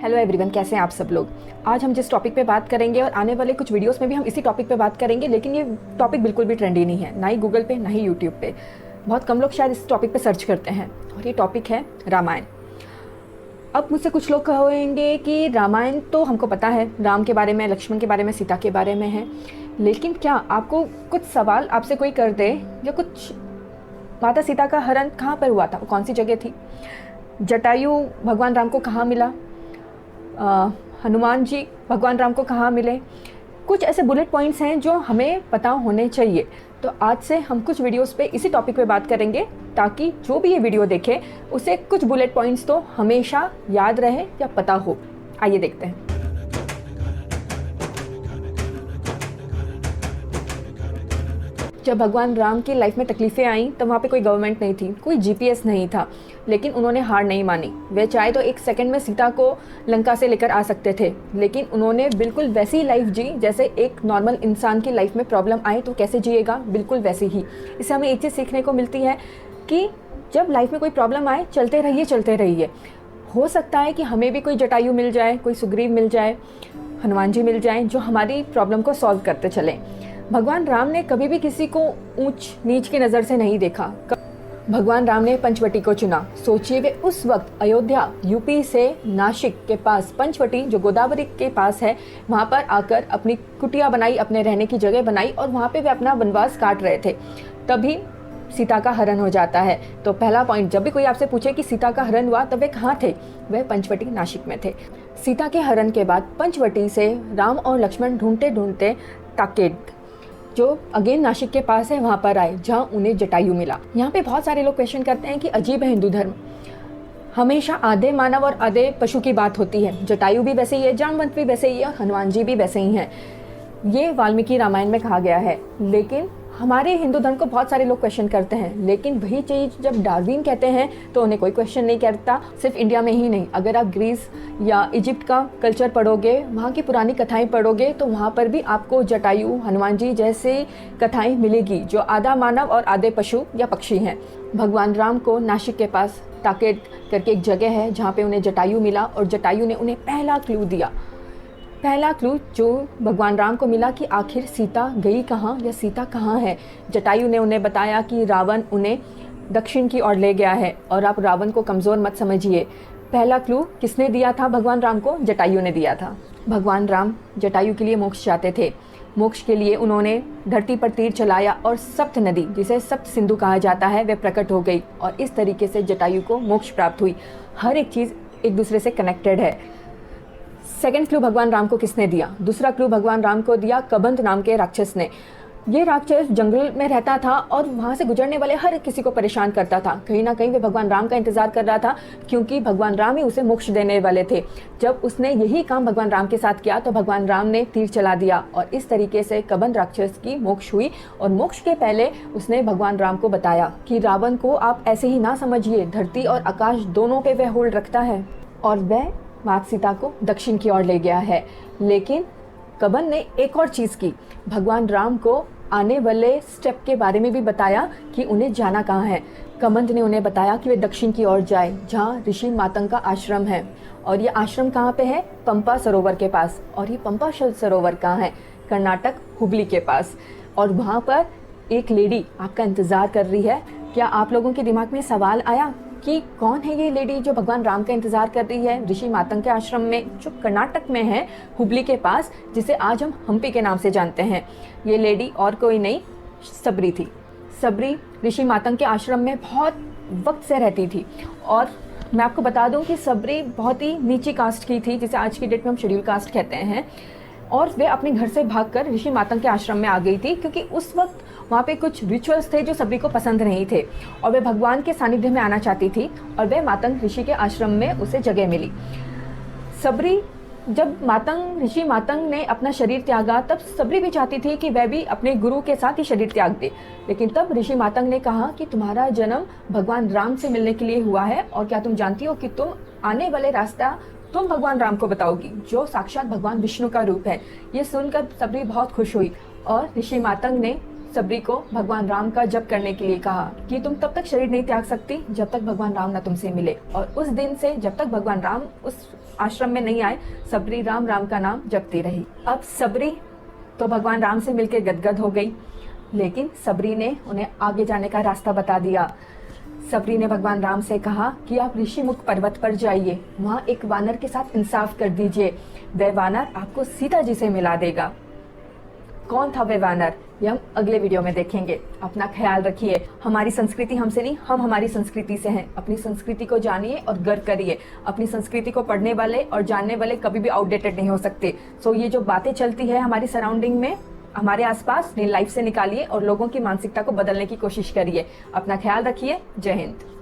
Hello everyone, कैसे हैं आप सब लोग। आज हम जिस टॉपिक पे बात करेंगे और आने वाले कुछ वीडियोस में भी हम इसी टॉपिक पे बात करेंगे, लेकिन ये टॉपिक बिल्कुल भी ट्रेंडी नहीं है, ना ही गूगल पे ना ही यूट्यूब पे। बहुत कम लोग शायद इस टॉपिक पे सर्च करते हैं और ये टॉपिक है रामायण। अब मुझसे कुछ लोग कहेंगे कि रामायण तो हमको पता है, राम के बारे में, लक्ष्मण के बारे में, सीता के बारे में है, लेकिन क्या आपको कुछ सवाल आपसे कोई कर दे या कुछ माता सीता का हरण कहाँ पर हुआ था, कौन सी जगह थी, जटायु भगवान राम को कहाँ मिला, हनुमान जी भगवान राम को कहाँ मिले, कुछ ऐसे बुलेट पॉइंट्स हैं जो हमें पता होने चाहिए। तो आज से हम कुछ वीडियोस पे इसी टॉपिक पे बात करेंगे, ताकि जो भी ये वीडियो देखे उसे कुछ बुलेट पॉइंट्स तो हमेशा याद रहे या पता हो। आइए देखते हैं। जब भगवान राम की लाइफ में तकलीफ़ें आईं तब वहाँ पे कोई गवर्नमेंट नहीं थी, कोई जीपीएस नहीं था, लेकिन उन्होंने हार नहीं मानी। वे चाहे तो एक सेकंड में सीता को लंका से लेकर आ सकते थे, लेकिन उन्होंने बिल्कुल वैसी लाइफ जी जैसे एक नॉर्मल इंसान की लाइफ में प्रॉब्लम आए तो कैसे जिएगा, बिल्कुल वैसे ही। इससे हमें एक चीज़ सीखने को मिलती है कि जब लाइफ में कोई प्रॉब्लम आए चलते रहिए। हो सकता है कि हमें भी कोई जटायु मिल जाए, कोई सुग्रीव मिल जाए, हनुमान जी मिल जाए, जो हमारी प्रॉब्लम को सॉल्व करते चलें। भगवान राम ने कभी भी किसी को ऊंच नीच की नज़र से नहीं देखा। भगवान राम ने पंचवटी को चुना। सोचिए, वे उस वक्त अयोध्या यूपी से नासिक के पास पंचवटी जो गोदावरी के पास है, वहाँ पर आकर अपनी कुटिया बनाई, अपने रहने की जगह बनाई और वहाँ पे वे अपना वनवास काट रहे थे। तभी सीता का हरण हो जाता है। तो पहला पॉइंट, जब भी कोई आपसे पूछे कि सीता का हरण हुआ तब वे कहाँ थे, वे पंचवटी नासिक में थे। सीता के हरण के बाद पंचवटी से राम और लक्ष्मण ढूंढते ढूंढते ताकेत, जो अगेन नासिक के पास है, वहाँ पर आए, जहाँ उन्हें जटायु मिला। यहाँ पे बहुत सारे लोग क्वेश्चन करते हैं कि अजीब है हिंदू धर्म, हमेशा आधे मानव और आधे पशु की बात होती है। जटायु भी वैसे ही है, जामवंत भी वैसे ही है और हनुमान जी भी वैसे ही हैं। ये वाल्मीकि रामायण में कहा गया है, लेकिन हमारे हिंदू धर्म को बहुत सारे लोग क्वेश्चन करते हैं। लेकिन वही चीज़ जब डार्विन कहते हैं तो उन्हें कोई क्वेश्चन नहीं करता। सिर्फ इंडिया में ही नहीं, अगर आप ग्रीस या इजिप्ट का कल्चर पढ़ोगे, वहाँ की पुरानी कथाएं पढ़ोगे, तो वहाँ पर भी आपको जटायु, हनुमान जी जैसे कथाएं मिलेगी, जो आधा मानव और आधे पशु या पक्षी हैं। भगवान राम को नासिक के पास ताकेत करके एक जगह है, जहाँ पे उन्हें जटायु मिला और जटायु ने उन्हें पहला क्लू दिया। पहला क्लू जो भगवान राम को मिला कि आखिर सीता गई कहाँ या सीता कहाँ है। जटायु ने उन्हें बताया कि रावण उन्हें दक्षिण की ओर ले गया है और आप रावण को कमज़ोर मत समझिए। पहला क्लू किसने दिया था भगवान राम को? जटायु ने दिया था। भगवान राम जटायु के लिए मोक्ष चाहते थे। मोक्ष के लिए उन्होंने धरती पर तीर चलाया और सप्त नदी, जिसे सप्त सिंधु कहा जाता है, वह प्रकट हो गई और इस तरीके से जटायु को मोक्ष प्राप्त हुई। हर एक चीज़ एक दूसरे से कनेक्टेड है। सेकेंड क्लू भगवान राम को किसने दिया? दूसरा क्लू भगवान राम को दिया कबंध नाम के राक्षस ने। ये राक्षस जंगल में रहता था और वहाँ से गुजरने वाले हर किसी को परेशान करता था। कहीं ना कहीं वे भगवान राम का इंतजार कर रहा था, क्योंकि भगवान राम ही उसे मोक्ष देने वाले थे। जब उसने यही काम भगवान राम के साथ किया तो भगवान राम ने तीर चला दिया और इस तरीके से कबंध राक्षस की मोक्ष हुई। और मोक्ष के पहले उसने भगवान राम को बताया कि रावण को आप ऐसे ही ना समझिए, धरती और आकाश दोनों पे वह होल्ड रखता है और वह माता सीता को दक्षिण की ओर ले गया है। लेकिन कबंध ने एक और चीज़ की, भगवान राम को आने वाले स्टेप के बारे में भी बताया कि उन्हें जाना कहाँ है। कबंध ने उन्हें बताया कि वे दक्षिण की ओर जाए, जहाँ ऋषि मातंग का आश्रम है। और ये आश्रम कहाँ पे है? पंपा सरोवर के पास। और ये पंपा सरोवर कहाँ है? कर्नाटक, हुबली के पास। और वहाँ पर एक लेडी आपका इंतज़ार कर रही है। क्या आप लोगों के दिमाग में सवाल आया कि कौन है ये लेडी जो भगवान राम का इंतज़ार कर रही है ऋषि मातंग के आश्रम में, जो कर्नाटक में है, हुबली के पास, जिसे आज हम हम्पी के नाम से जानते हैं? ये लेडी और कोई नहीं, सबरी थी। सबरी ऋषि मातंग के आश्रम में बहुत वक्त से रहती थी। और मैं आपको बता दूं कि सबरी बहुत ही नीची कास्ट की थी, जिसे आज की डेट में हम शेड्यूल कास्ट कहते हैं। और वे अपने घर से भागकर ऋषि मातंग के आश्रम में आ गई थी, क्योंकि उस वक्त वहाँ पे कुछ रिचुअल्स थे जो सबरी को पसंद नहीं थे और वे भगवान के सानिध्य में आना चाहती थी। और वे मातंग ऋषि के आश्रम में उसे जगह मिली। सबरी, जब ऋषि मातंग ने अपना शरीर त्यागा, तब सबरी भी चाहती थी कि वह भी अपने गुरु के साथ ही शरीर त्याग दे। लेकिन तब ऋषि मातंग ने कहा कि तुम्हारा जन्म भगवान राम से मिलने के लिए हुआ है, और क्या तुम जानती हो कि तुम आने वाले रास्ता तुम भगवान राम को बताओगी, जो साक्षात भगवान विष्णु का रूप है। ये सुनकर सबरी बहुत खुश हुई और ऋषि मातंग ने सबरी को भगवान राम का जप करने के लिए कहा कि तुम तब तक शरीर नहीं त्याग सकती जब तक भगवान राम न तुमसे मिले। और उस दिन से जब तक भगवान राम उस आश्रम में नहीं आए, सबरी राम राम का नाम जपती रही। अब सबरी तो भगवान राम से मिलकर गदगद हो गई, लेकिन सबरी ने उन्हें आगे जाने का रास्ता बता दिया। सबरी ने भगवान राम से कहा कि आप ऋषिमुख पर्वत पर जाइए, वहाँ एक वानर के साथ इंसाफ कर दीजिए, वह वानर आपको सीता जी से मिला देगा। कौन था वह वानर, ये हम अगले वीडियो में देखेंगे। अपना ख्याल रखिए। हमारी संस्कृति हमसे नहीं, हम हमारी संस्कृति से हैं। अपनी संस्कृति को जानिए और गर्व करिए। अपनी संस्कृति को पढ़ने वाले और जानने वाले कभी भी आउटडेटेड नहीं हो सकते। सो ये जो बातें चलती है हमारी सराउंडिंग में, हमारे आसपास, अपनी लाइफ से निकालिए और लोगों की मानसिकता को बदलने की कोशिश करिए। अपना ख्याल रखिए। जय हिंद।